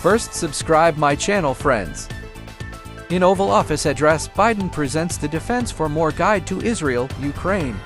First, subscribe my channel, friends. In Oval Office address, Biden presents the Defense for More Guide to Israel, Ukraine.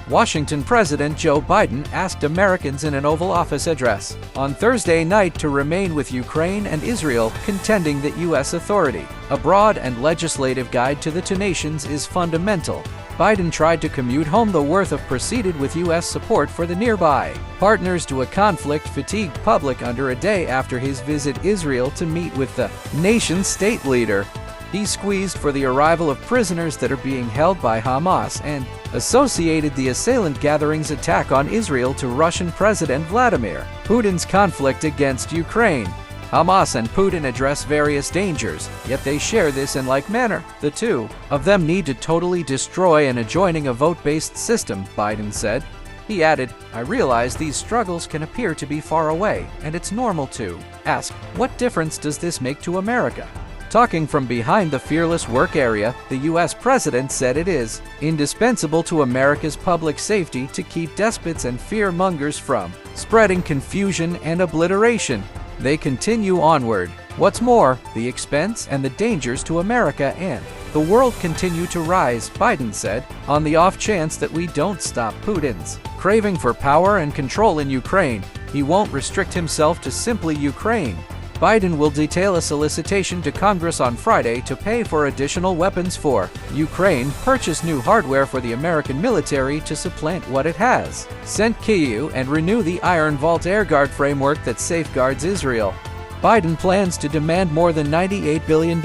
Washington President Joe Biden asked Americans in an Oval Office address on Thursday night to remain with Ukraine and Israel, contending that U.S. authority, a broad and legislative guide to the two nations, is fundamental. Biden tried to commute home the worth of proceeded with U.S. support for the nearby partners to a conflict-fatigued public under a day after his visit Israel to meet with the nation's state leader. He squeezed for the arrival of prisoners that are being held by Hamas and associated the assailant gatherings attack on Israel to Russian President Vladimir Putin's conflict against Ukraine. Hamas and Putin address various dangers, yet they share this in like manner. The two of them need to totally destroy an adjoining a vote-based system, Biden said. He added, "I realize these struggles can appear to be far away, and it's normal to ask, what difference does this make to America?" Talking from behind the Fearless Work area, the U.S. president said it is indispensable to America's public safety to keep despots and fear-mongers from spreading confusion and obliteration. They continue onward. What's more, the expense and the dangers to America and the world continue to rise, Biden said, on the off chance that we don't stop Putin's craving for power and control in Ukraine. He won't restrict himself to simply Ukraine. Biden will detail a solicitation to Congress on Friday to pay for additional weapons for Ukraine, purchase new hardware for the American military to supplant what it has sent Kyiv, and renew the Iron Vault Air Guard framework that safeguards Israel. Biden plans to demand more than $98 billion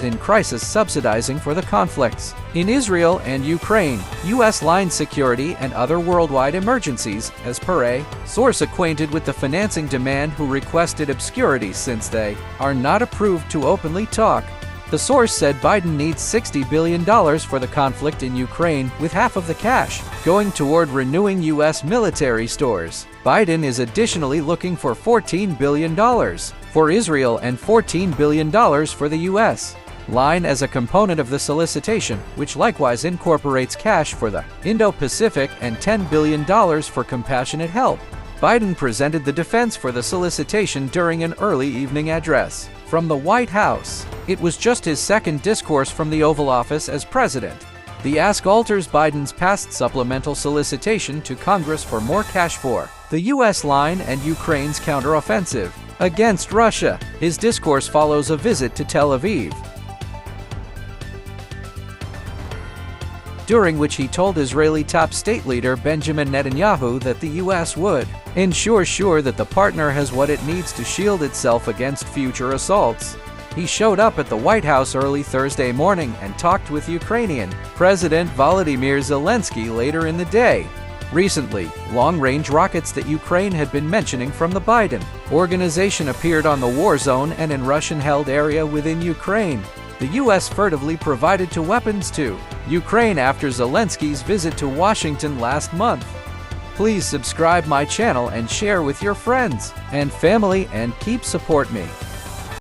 in crisis subsidizing for the conflicts in Israel and Ukraine, U.S. line security, and other worldwide emergencies, as per a source acquainted with the financing demand who requested obscurity since they are not approved to openly talk. The source said Biden needs $60 billion for the conflict in Ukraine, with half of the cash going toward renewing U.S. military stores. Biden is additionally looking for $14 billion for Israel and $14 billion for the U.S. line as a component of the solicitation, which likewise incorporates cash for the Indo-Pacific and $10 billion for compassionate help. Biden presented the defense for the solicitation during an early evening address from the White House. It was just his second discourse from the Oval Office as president. The ask alters Biden's past supplemental solicitation to Congress for more cash for the U.S. line and Ukraine's counteroffensive against Russia. His discourse follows a visit to Tel Aviv, during which he told Israeli top state leader Benjamin Netanyahu that the U.S. would ensure that the partner has what it needs to shield itself against future assaults. He showed up at the White House early Thursday morning and talked with Ukrainian President Volodymyr Zelensky later in the day. Recently, long-range rockets that Ukraine had been mentioning from the Biden organization appeared on the war zone and in Russian-held area within Ukraine. The U.S. furtively provided two weapons to Ukraine after Zelensky's visit to Washington last month. Please subscribe my channel and share with your friends and family, and keep support me.